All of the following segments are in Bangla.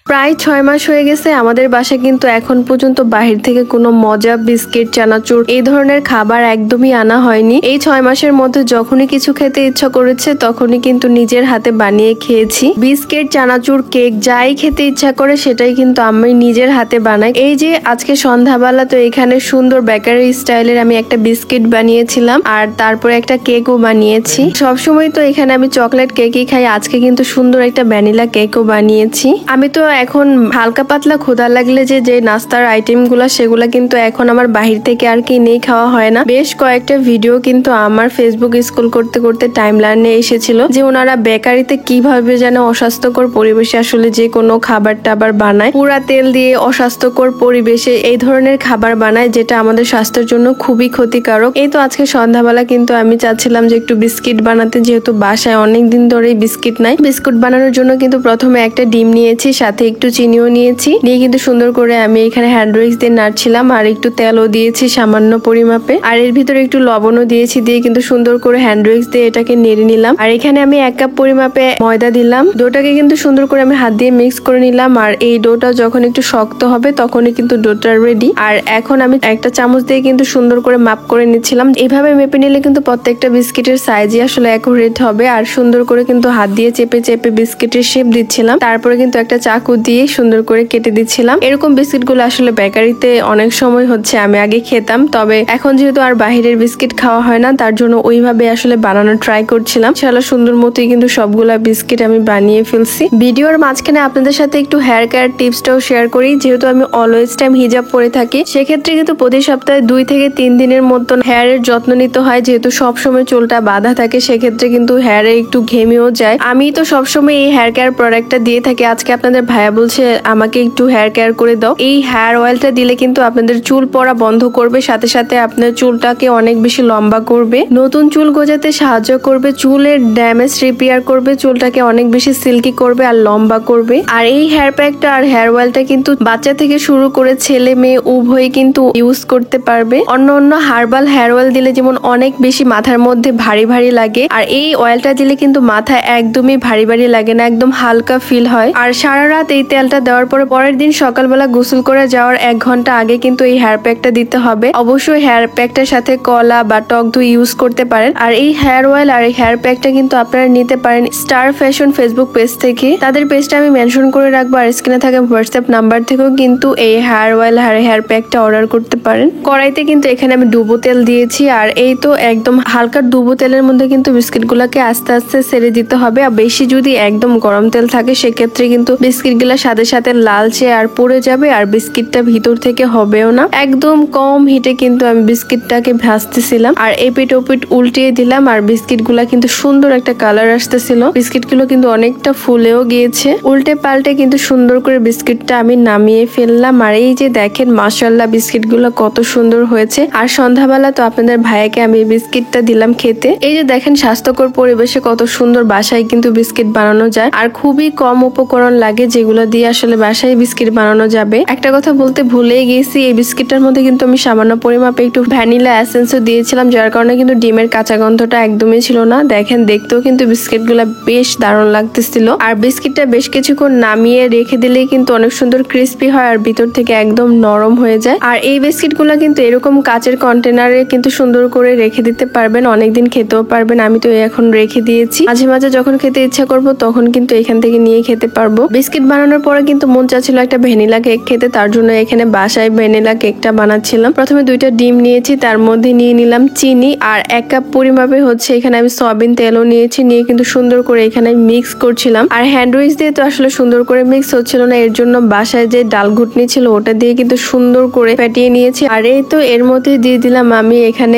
প্রায় 6 মাস হয়ে গেছে আমাদের বাসায় কিন্তু এখন পর্যন্ত বাহির থেকে কোনো মজা, বিস্কিট, চানাচুর এই ধরনের খাবার একদমই আনা হয়নি। এই 6 মাসের মধ্যে যখনই কিছু খেতে ইচ্ছা করেছে তখনই কিন্তু নিজের হাতে বানিয়ে খেয়েছি। বিস্কিট, চানাচুর, কেক যাই খেতে ইচ্ছা করে সেটাই কিন্তু আমি নিজের হাতে বানাই। এই যে আজকে সন্ধ্যাবেলা তো এখানে সুন্দর বেকারি স্টাইলের আমি একটা বিস্কিট বানিয়েছিলাম আর তারপরে একটা কেকও বানিয়েছি। সবসময় তো এখানে আমি চকলেট কেকই খাই, আজকে কিন্তু সুন্দর একটা ভ্যানিলা কেকও বানিয়েছি। আমি তো এখন হালকা পাতলা ক্ষুধা লাগলে যে নাস্তার আইটেম গুলা সেগুলা কিন্তু এখন আমার বাহির থেকে আর কিনেই খাওয়া হয় না। বেশ কয়েকটা ভিডিও কিন্তু আমার ফেসবুক স্ক্রল করতে করতে টাইমলাইনে এসেছিল যে ওনারা বেকারিতে কিভাবে যেন অস্বাস্থ্যকর পরিবেশে আসলে যে কোনো খাবার টাবার বানায়, পুরা তেল দিয়ে অস্বাস্থ্যকর পরিবেশে এই ধরনের খাবার বানায় যেটা আমাদের স্বাস্থ্যের জন্য খুবই ক্ষতিকারক। এই তো আজকে সন্ধ্যাবেলা কিন্তু আমি চাচ্ছিলাম যে একটু বিস্কিট বানাতে, যেহেতু বাসায় অনেকদিন ধরেই বিস্কিট নাই। বিস্কুট বানানোর জন্য কিন্তু প্রথমে একটা ডিম নিয়েছি, সাথে একটু চিনিও নিয়েছি, নিয়ে কিন্তু সুন্দর করে আমি এখানে হ্যান্ড উইক্স দিয়ে নাড়ছিলাম আর একটু তেলও দিয়েছি সামান্য পরিমাপে, আর এর ভিতরে একটু লবণও দিয়েছি, দিয়ে কিন্তু সুন্দর করে হ্যান্ড উইক্স দিয়ে এটাকে নেড়ে নিলাম। আর এখানে আমি 1 কাপ পরিমাপে ময়দা দিলাম। ডোটাকে কিন্তু সুন্দর করে আমি হাত দিয়ে মিক্স করে নিলাম আর এই ডোটা যখন একটু শক্ত হবে তখনই কিন্তু ডোটা রেডি। আর এখন আমি একটা চামচ দিয়ে কিন্তু সুন্দর করে মাপ করে নিচ্ছিলাম। এইভাবে মেপে নিলে কিন্তু প্রত্যেকটা বিস্কিটের সাইজই আসলে অ্যাকুরেট হবে। আর সুন্দর করে কিন্তু হাত দিয়ে চেপে চেপে বিস্কিটের শেপ দিচ্ছিলাম, তারপরে কিন্তু একটা চাকু দিয়ে সুন্দর করে কেটে দিচ্ছিলাম। এরকম বিস্কিট গুলো আসলে বেকারিতে অনেক সময় হচ্ছে আমি আগে খেতাম, তবে এখন যেহেতু আর বাহিরের বিস্কিট খাওয়া হয় না তার জন্য ওইভাবে আসলে বানানোর ট্রাই করছিলাম। ইনশাআল্লাহ সুন্দর মতোই কিন্তু সবগুলা বিস্কিট আমি বানিয়ে ফেলছি। ভিডিওর মাঝখানে আপনাদের সাথে একটু হেয়ার কেয়ার টিপসটাও শেয়ার করি। যেহেতু আমি অলওয়েজ টাইম হিজাব পরে থাকি, সেক্ষেত্রে কিন্তু প্রতি সপ্তাহে 2 থেকে 3 দিনের মতন হেয়ারের যত্ন নিতে হয়। যেহেতু সবসময় চুলটা বাঁধা থাকে সেক্ষেত্রে কিন্তু হেয়ারে একটু ঘেমেও যায়। আমি তো সবসময় এই হেয়ার কেয়ার প্রোডাক্টটা দিয়ে থাকি। আজকে আপনাদের ভাইয়া বলছে আমাকে একটু হেয়ার কেয়ার করে দাও। এই হেয়ার অয়েলটা দিলে কিন্তু আপনাদের চুল পড়া বন্ধ করবে, সাথে সাথে আপনার চুলটাকে অনেক বেশি লম্বা করবে, নতুন চুল গজাতে সাহায্য করবে, চুলের ড্যামেজ রিপেয়ার করবে, চুলটাকে অনেক বেশি সিল্কি করবে আর লম্বা করবে। আর এই হেয়ার প্যাকটা আর হেয়ার অয়েলটা কিন্তু বাচ্চা থেকে শুরু করে ছেলে মেয়ে উভয়ই কিন্তু ইউজ করতে পারবে। অন্য হার্বাল হেয়ার অয়েল দিলে যেমন অনেক বেশি মাথার মধ্যে ভারী ভারী লাগে, আর এই অয়েলটা দিলে কিন্তু মাথা একদমই ভারী ভারী লাগে না, একদম হালকা ফিল হয়। আর সারা রাত এই তেলটা দেওয়ার পরে পরের দিন সকালবেলা গোসল করে যাওয়ার 1 ঘন্টা আগে কিন্তু এই হেয়ার প্যাকটা দিতে হবে। অবশ্যই হেয়ার প্যাকটার সাথে কলা বা টক দই ইউজ করতে পারেন। আর এই হেয়ার অয়েল আর এই হেয়ার প্যাকটা কিন্তু আপনারা নিতে পারেন স্টার ফ্যাশন ফেসবুক পেজ থেকে। তাদের পেজটা আমি মেনশন করে রাখবো, আর স্ক্রিনে থাকে হোয়াটসঅ্যাপ নাম্বার থেকেও কিন্তু এই হেয়ার অয়েল আর হেয়ার প্যাকটা অর্ডার করতে পারেন। কড়াইতে কিন্তু এখানে আমি ডুবো তেল দিয়েছি, আর এই তো একদম হালকা ডুবো তেলের মধ্যে কিন্তু বিস্কিট গুলাকে আস্তে আস্তে ছেড়ে দিতে হবে। আর বেশি যদি একদম গরম তেল থাকে সেক্ষেত্রে কিন্তু বিস্কিট গুলা সাথে সাথে লালচে আর পড়ে যাবে, আর বিস্কিটটা ভিতর থেকে হবেও না। একদম কম হিটে কিন্তু আমি বিস্কিটটাকে ভাজতেছিলাম, আর এপিট ওপিট উল্টিয়ে দিলাম, আর বিস্কিট গুলা কিন্তু সুন্দর একটা কালার আসতেছিল। বিস্কিট গুলো কিন্তু অনেকটা ফুলেও গিয়েছে। উল্টে পাল্টে কিন্তু সুন্দর করে বিস্কিটটা আমি নামিয়ে ফেললাম। আর এই যে দেখেন মাশাআল্লাহ বিস্কিট গুলো কত সুন্দর হয়েছে। আর সন্ধ্যাবেলা তো আপনাদের ভাইয়াকে আমি বিস্কিটটা দিলাম খেতে। এই যে দেখেন স্বাস্থ্যকর পরিবেশে কত সুন্দর বাসায় কিন্তু বিস্কিট বানানো যায়, আর খুবই কম উপকরণ লাগে যেগুলো দিয়ে আসলে বাসায় বিস্কিট বানানো যাবে। একটা কথা বলতে ভুলেই গেছি, এই বিস্কিটটার মধ্যে কিন্তু আমি সামান্য পরিমাপে একটু ভ্যানিলা এসেন্সও দিয়েছিলাম, যার কারণে কিন্তু ডিমের কাঁচা গন্ধটা একদমই ছিল না। দেখেন দেখতেও কিন্তু বিস্কিট গুলা বেশ দারুণ লাগতেছিল। আর বিস্কিটটা বেশ কিছুক্ষণ নামিয়ে রেখে দিলেই কিন্তু অনেক সুন্দর ক্রিস্পি হয় আর ভিতর থেকে একদম নরম হয়ে যায়। আর এই বিস্কিট গুলা কিন্তু এরকম কাচের কন্টেনারে কিন্তু সুন্দর করে রেখে দিতে পারবেন, অনেকদিন খেতেও পারবেন। আমি তো এখন রেখে দিয়েছি, মাঝে মাঝে যখন খেতে ইচ্ছা করবো তখন কিন্তু এখান থেকে নিয়ে খেতে পারবো। বিস্কিট বানানোর পরে কিন্তু মন চাচ্ছিল একটা ভ্যানিলা কেক খেতে, তার জন্য এখানে বাসায় ভ্যানিলা কেকটা বানাচ্ছিলাম। প্রথমে 2টা ডিম নিয়েছি, তার মধ্যে নিয়ে নিলাম চিনি, আর 1 কাপ পরিমাপে হচ্ছে এখানে আমি সয়াবিন তেলও নিয়েছি, নিয়ে কিন্তু সুন্দর করে এখানে মিক্স করছিলাম। আর হ্যান্ড উইক্স দিয়ে তো আসলে সুন্দর করে মিক্স হচ্ছিল না, এর জন্য বাসায় যে ডাল ঘুটনি ছিল ওটা দিয়ে কিন্তু সুন্দর করে ফেটিয়ে নিয়েছি। আর এই তো এর মধ্যে দিয়ে দিলাম আমি এখানে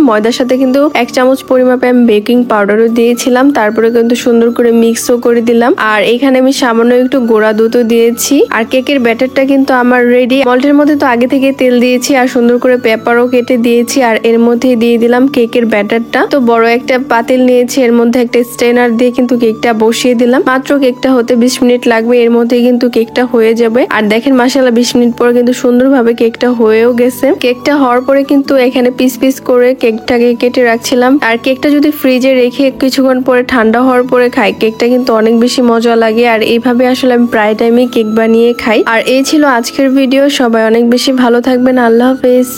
ময়দার সাথে কিন্তু 1 চামচ পরিমাপে আমি বেকিং পাউডারও দিয়েছিলাম, তারপরে কিন্তু সুন্দর করে মিক্সও করে দিলাম। আর এখানে আমি সামান্য একটু গোড়া দুধও দিয়েছি। আর কেকের ব্যাটারটা কিন্তু আমার রেডি। মল্টের মধ্যে তো আগে থেকে তেল দিয়েছি, আর সুন্দর করে পেপারও কেটে দিয়েছি, আর এর মধ্যে দিয়ে দিলাম কেকের ব্যাটারটা। তো বড় একটা পাতিল নিয়েছি, এর মধ্যে একটা স্ট্রেনার দিয়ে কিন্তু কেকটা বসিয়ে দিলাম। মাত্র কেকটা হতে 20 মিনিট লাগবে, এর মধ্যে কিন্তু কেকটা হয়ে যাবে। আর দেখেন মাশাআল্লাহ 20 মিনিট পরে কিন্তু সুন্দরভাবে কেকটা হয়েও গেছে। কেকটা হওয়ার পরে কিন্তু এখানে পিস পিস করে কেকটাকে কেটে রাখছিলাম। আর কেকটা যদি ফ্রিজে রেখে কিছুক্ষণ পরে ঠান্ডা হওয়ার পরে খাই কেকটা কিন্তু অনেক বেশি মজা লাগে। আর এইভাবে আসলে আমি প্রায় টাইমে কেক বানিয়ে খাই। আর এই ছিল আজকের ভিডিও। সবাই অনেক বেশি ভালো থাকবেন। আল্লাহ হাফেজ।